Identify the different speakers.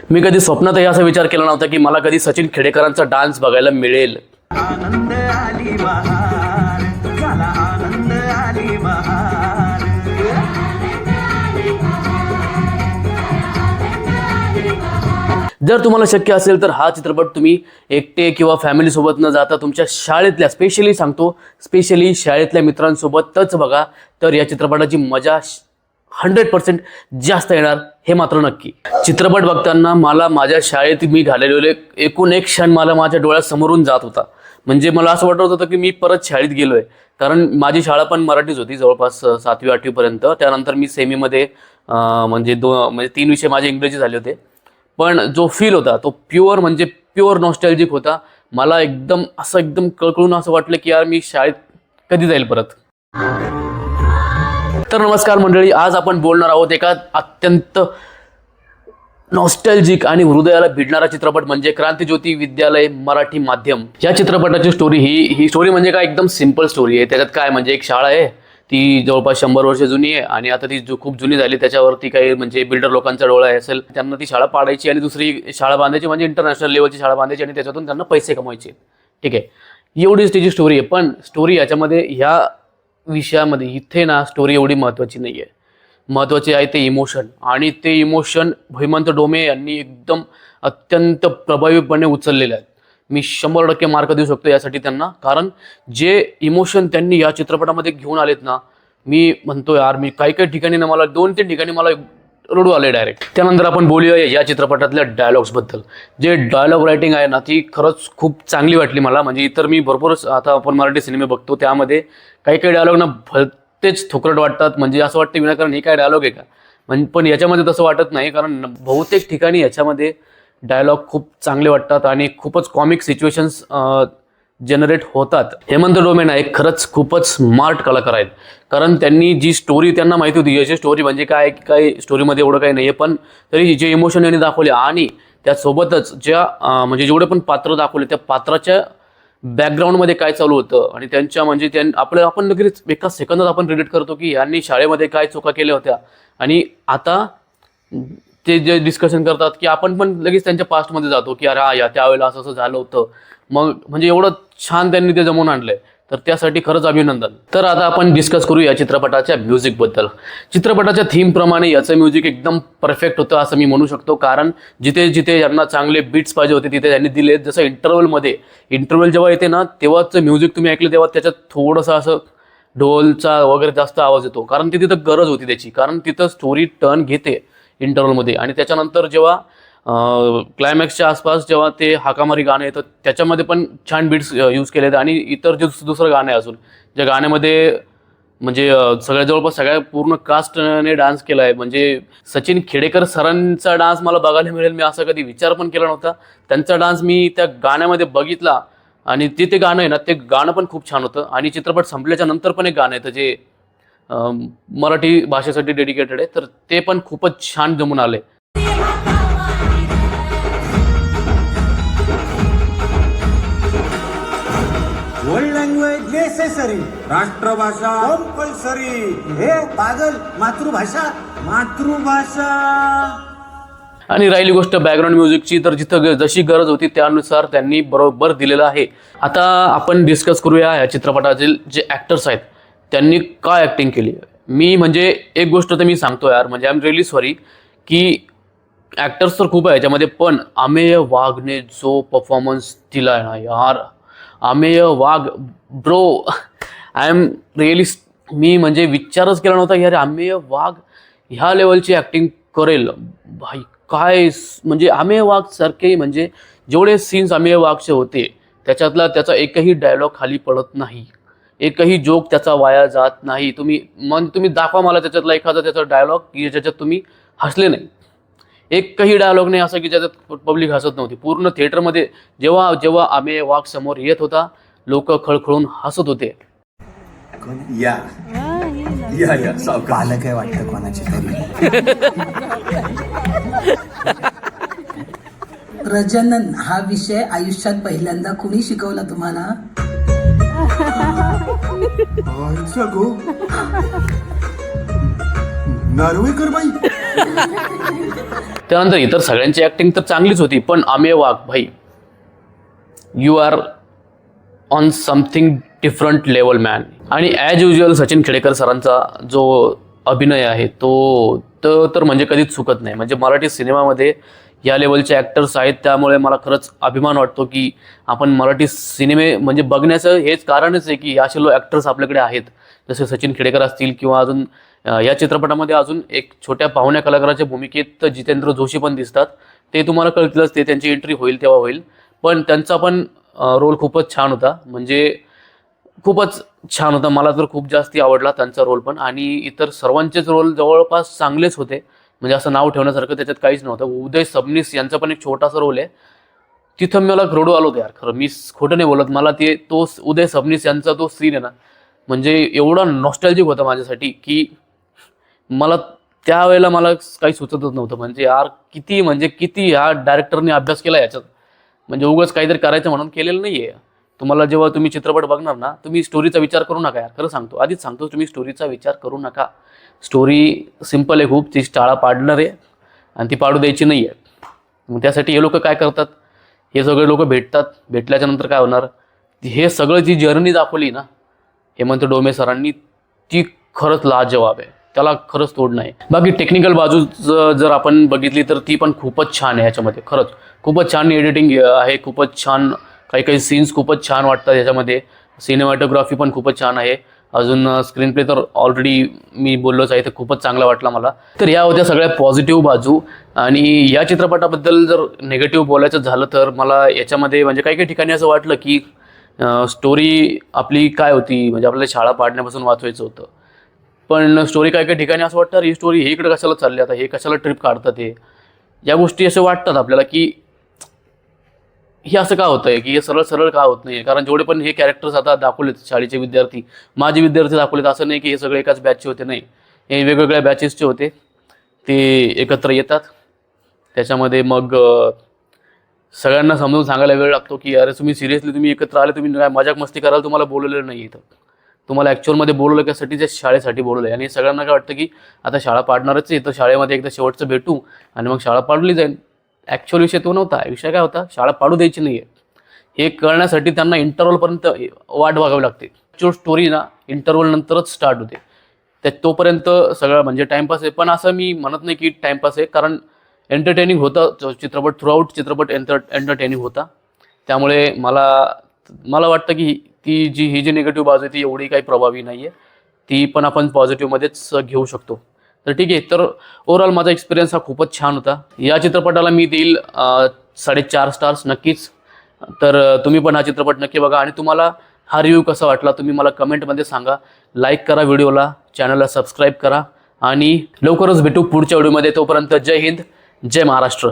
Speaker 1: मी कधी स्वप्नातही असा विचार केला नव्हता की मला कधी सचिन खेडेकरांचा डान्स बघायला मिळेल.
Speaker 2: आनंद आली बहार झाला, आनंद आली बहार.
Speaker 1: जर तुम्हाला शक्य असेल तर हा चित्रपट तुम्ही एकटे किंवा फॅमिली सोबत न जाता तुमच्या शाळेतल्या, स्पेशली सांगतो, स्पेशली शाळेतल्या मित्रांसोबतच बघा, तर या चित्रपटाची मजा 100% जास्त येणार, हे मात्र नक्की. चित्रपट बघताना मला माझ्या शाळेत मी घालवलेले एकूण एक क्षण मला माझ्या डोळ्यासमोरून जात होता. म्हणजे मला असं वाटत होतं की मी परत शाळेत गेलोय. कारण माझी शाळा पण मराठीच होती जवळपास 7वी 8वी पर्यंत. त्यानंतर मी सेमीमध्ये म्हणजे 3 विषय माझे इंग्रजी झाले होते. पण जो फील होता तो प्युअर नॉस्टॅल्जिक होता. मला एकदम कळकळून असं वाटलं की यार मी शाळेत कधी जाईल परत. तर नमस्कार मंडळी, आज आपण बोलणार आहोत एका अत्यंत नॉस्टॅल्जिक आणि हृदयाला भिडणारा चित्रपट म्हणजे क्रांतिज्योती विद्यालय मराठी माध्यम. या चित्रपटाची स्टोरी ही स्टोरी म्हणजे काय, एकदम सिंपल स्टोरी आहे. त्याच्यात काय म्हणजे एक शाळा आहे, ती जवळपास 100 वर्ष जुनी आहे आणि आता ती खूप जुनी झाली. त्याच्यावरती काही म्हणजे बिल्डर लोकांचा डोळा असेल, त्यांना ती शाळा पाडायची आणि दुसरी शाळा बांधायची, म्हणजे इंटरनॅशनल लेवलची शाळा बांधायची आणि त्याच्यातून त्यांना पैसे कमवायचे. ठीक आहे, एवढीच त्याची स्टोरी आहे. पण स्टोरी याच्यामध्ये ह्या विषयामध्ये इथे ना स्टोरी एवढी महत्त्वाची नाही आहे. महत्त्वाचे आहे ते इमोशन, आणि ते इमोशन हेमंत डोमे यांनी एकदम अत्यंत प्रभावीपणे उचललेले आहेत. मी 100% मार्क देऊ शकतो यासाठी त्यांना, कारण जे इमोशन त्यांनी या चित्रपटामध्ये घेऊन आलेत ना, मी म्हणतो यार, मी काही ठिकाणी ना मला 2-3 ठिकाणी मला रडू आले डायरेक्ट. त्यानंतर आपण बोलूया या चित्रपटातल्या डायलॉग्सबद्दल. जे डायलॉग रायटिंग आहे ना, ती खरंच खूप चांगली वाटली मला. म्हणजे इतर मी भरपूरच आता आपण मराठी सिनेमे बघतो, त्यामध्ये काही डायलॉग ना भलतेच थोकरट वाटतात. म्हणजे असं वाटतं विनाकारण हे काय डायलॉग आहे का, पण याच्यामध्ये तसं वाटत नाही. कारण बहुतेक ठिकाणी याच्यामध्ये डायलॉग खूप चांगले वाटतात आणि खूपच कॉमिक सिच्युएशन्स जनरेट होतात. हेमंत डोमे ना एक खरंच खूपच स्मार्ट कलाकार आहेत. कारण त्यांनी जी स्टोरी त्यांना माहिती होती, याची स्टोरी म्हणजे काय स्टोरीमध्ये एवढं काही नाही आहे, पण तरी जे इमोशन यांनी दाखवले आणि त्यासोबतच ज्या म्हणजे जेवढे पण पात्र दाखवले, त्या पात्राच्या बॅकग्राऊंडमध्ये काय चालू होतं आणि त्यांच्या म्हणजे आपण लगेच एका सेकंदात आपण रिलेट करतो की यांनी शाळेमध्ये काय चुका केल्या होत्या आणि आता ते जे डिस्कशन करतात की आपण पण लगेच त्यांच्या पास्टमध्ये जातो की अरे या त्यावेळेला असं झालं होतं. मग म्हणजे एवढं छान त्यांनी ते जमवून आणलंय, तर त्यासाठी खरंच अभिनंदन. तर आता आपण डिस्कस करू या चित्रपटाच्या म्युझिकबद्दल. चित्रपटाच्या थीमप्रमाणे याचं म्युझिक एकदम परफेक्ट होतं असं मी म्हणू शकतो. कारण जिथे यांना चांगले बीट्स पाहिजे होते तिथे त्यांनी दिले. जसं इंटरवल जेव्हा येते ना, तेव्हाचं म्युझिक तुम्ही ऐकलं तेव्हा त्याच्यात थोडंसं असं ढोलचा वगैरे जास्त आवाज येतो, कारण ती तिथं गरज होती त्याची. कारण तिथं स्टोरी टर्न घेते इंटरवलमध्ये. आणि त्याच्यानंतर जेव्हा क्लायमॅक्सच्या आसपास जेव्हा ते हाकामारी गाणं येतं, त्याच्यामध्ये पण छान बीट्स यूज केले आहेत. आणि इतर जे दुसरं गाणं आहे अजून, ज्या गाण्यामध्ये म्हणजे जवळपास सगळ्या पूर्ण कास्टने डान्स केला आहे. म्हणजे सचिन खेडेकर सरांचा डान्स मला बघायला मिळेल, मी असं कधी विचार पण केला नव्हता. त्यांचा डान्स मी त्या गाण्यामध्ये बघितला आणि ते गाणं आहे ना, ते गाणं पण खूप छान होतं. आणि चित्रपट संपल्याच्या नंतर पण एक गाणं येतं जे मराठी भाषेसाठी डेडिकेटेड आहे, तर ते पण खूपच छान जमून आले.
Speaker 3: वर्ल्ड लँग्वेज नेसेसरी, राष्ट्रभाषा कंपल्सरी. हे पागल, मातृभाषा.
Speaker 1: आणि राहिली गोष्ट बॅकग्राऊंड म्युझिकची, तर जिथं जशी गरज होती त्यानुसार त्यांनी बरोबर दिलेलं आहे. आता आपण डिस्कस करूया या चित्रपटातील जे ॲक्टर्स आहेत त्यांनी काय ॲक्टिंग केली. मी म्हणजे एक गोष्ट तर मी सांगतो यार, म्हणजे आय एम रिअली सॉरी की ॲक्टर्स तर खूप आहे याच्यामध्ये, पण अमेय वाघने जो परफॉर्मन्स दिला आहे ना यार, अमेय वाघ ब्रो, आय एम रिअली, मी म्हणजे विचारच केला नव्हता यार अमेय वाघ ह्या लेवलची ॲक्टिंग करेल. भाई काय म्हणजे अमेय वाघ सारखे, म्हणजे जेवढे सीन्स अमेय वाघचे होते त्याचा एकही डायलॉग खाली पडत नाही, एकही जोक त्याचा वाया जात नाही. तुम्ही दाखवा मला त्याच्यातला एखादा त्याचा डायलॉग की ज्याच्यात तुम्ही हसले नाही. एकही डायलॉग नाही असं की ज्याच्यात पब्लिक हसत नव्हती. पूर्ण थिएटरमध्ये जेव्हा अमेय वाघ समोर येत होता, लोक खळखळून हसत होते.
Speaker 3: या पालक आहे वाटतं कोणाची तरी.
Speaker 4: प्रजनन हा विषय आयुष्यात पहिल्यांदा कुणी शिकवला तुम्हाला?
Speaker 3: नार्वेकर बाई.
Speaker 1: त्यानंतर इतर सगळ्यांची ॲक्टिंग तर चांगलीच होती, पण अमेय वाघ भाई, you are on something different level man. आणि ॲज युजल सचिन खेडेकर सरांचा जो अभिनय आहे तो तर म्हणजे कधीच चुकत नाही. म्हणजे मराठी सिनेमामध्ये या लेवलचे ॲक्टर्स आहेत, त्यामुळे मला खरंच अभिमान वाटतो की आपण मराठी सिनेमे म्हणजे बघण्याचं हेच कारणच आहे की असे ॲक्टर्स आपल्याकडे आहेत, जसे सचिन खेडेकर असतील किंवा अजून या चित्रपटामध्ये अजून एक छोट्या पाहुण्या कलाकाराच्या भूमिकेत जितेंद्र जोशी पण दिसतात. ते तुम्हाला कळतीलच, ते त्यांची एंट्री होईल तेव्हा होईल, पण त्यांचा पण रोल खूपच छान होता. म्हणजे खूपच छान होता, मला तर खूप जास्ती आवडला त्यांचा रोल पण. आणि इतर सर्वांचेच रोल जवळपास चांगलेच होते, म्हणजे असं नाव ठेवण्यासारखं त्याच्यात काहीच नव्हतं. उदय सबनीस यांचा पण एक छोटासा रोल आहे, तिथं मला रडू आलो होतं यार, खरं मी खोटं नाही बोलत. मला तो उदय सबनीस यांचा तो सीन आहे ना, म्हणजे एवढा नॉस्टॅल्जिक होता माझ्यासाठी की मला त्यावेळेला मला काही सुचतच नव्हतं. म्हणजे यार किती ह्या डायरेक्टरने अभ्यास केला याच्यात, म्हणजे उगाच काहीतरी करायचं म्हणून केलेलं नाही आहे. तुम्हाला जेव्हा तुम्ही चित्रपट बघणार ना, तुम्ही स्टोरीचा विचार करू नका यार, खरं सांगतो, आधीच सांगतो, तुम्ही स्टोरीचा विचार करू नका. स्टोरी सिम्पल आहे खूप, ती शाळा पाडणार आहे आणि ती पाडू द्यायची नाही आहे. मग त्यासाठी हे लोक काय करतात, हे सगळे लोक भेटल्याच्या नंतर काय होणार, हे सगळं जी जर्नी दाखवली ना हेमंत डोमे सरांनी, ती खरंच लाजवाब आहे, त्याला खरंच तोड नाही. बाकी टेक्निकल बाजू जर आपण बघितली तर ती पण खूपच छान आहे याच्यामध्ये, खरंच खूपच छान एडिटिंग आहे, खूपच छान काही सीन्स खूपच छान वाटतात याच्यामध्ये. सिनेमॅटोग्राफी पण खूपच छान आहे. अजून स्क्रीन प्ले तर ऑलरेडी मी बोललोच आहे, तर खूपच चांगला वाटला मला. तर या होत्या सगळ्या पॉझिटिव्ह बाजू. आणि या चित्रपटाबद्दल जर निगेटिव्ह बोलायचं झालं तर मला याच्यामध्ये म्हणजे काही ठिकाणी असं वाटलं की स्टोरी आपली काय होती, म्हणजे आपल्याला शाळा पाडण्यापासून वाचवायचं होतं, पण स्टोरी काही ठिकाणी असं वाटतं ही स्टोरी हे इकडे कशाला चालली, आता हे कशाला ट्रिप काढतात, हे या गोष्टी असे वाटतात आपल्याला की हे असं का होतं आहे, की हे सरळ का होत नाही. कारण जेवढे पण हे कॅरेक्टर्स आता दाखवलेत, शाळेचे विद्यार्थी, माझे विद्यार्थी दाखवलेत, असं नाही की हे सगळे एकाच बॅचचे होते, नाही, हे वेगवेगळ्या बॅचेसचे होते. ते एकत्र येतात, त्याच्यामध्ये मग सगळ्यांना समजून सांगायला वेळ लागतो की अरे तुम्ही एकत्र आले, तुम्ही काय मजाक मस्ती करायला तुम्हाला बोलवलेलं नाही, इथं तुम्हाला ॲक्च्युअलमध्ये बोलवलं त्यासाठी, त्या शाळेसाठी बोलवलं आहे. आणि सगळ्यांना काय वाटतं की आता शाळा पाडणारच आहे, तर शाळेमध्ये एकदा शेवटचं भेटू आणि मग शाळा पाडली जाईल. ॲक्च्युअल विषय तो नव्हता. विषय काय होता, शाळा पाडू द्यायची नाही आहे, हे कळण्यासाठी त्यांना इंटरवलपर्यंत वाट बघावी लागते. ॲक्च्युअल स्टोरी ना इंटरवल नंतरच स्टार्ट होते, तोपर्यंत सगळं म्हणजे टाईमपास आहे. पण असं मी म्हणत नाही की टाईमपास आहे, कारण एंटरटेनिंग होता चित्रपट, थ्रूआउट चित्रपट एंटरटेनिंग होता. त्यामुळे मला वाटतं की ही जी निगेटिव्ह बाजू आहे ती एवढी काही प्रभावी नाही आहे, ती पण आपण पॉझिटिव्हमध्येच घेऊ शकतो. तर ठीक आहे, तर ओव्हरऑल माझा एक्सपिरियन्स हा खूपच छान होता. या चित्रपटाला मी देईल 4.5 स्टार्स नक्कीच. तर तुम्ही पण हा चित्रपट नक्की बघा आणि तुम्हाला हा रिव्ह्यू कसा वाटला तुम्ही मला कमेंटमध्ये सांगा. लाईक करा व्हिडिओला, चॅनलला सबस्क्राईब करा आणि लवकरच भेटू पुढच्या व्हिडिओमध्ये. तोपर्यंत जय हिंद, जय महाराष्ट्र.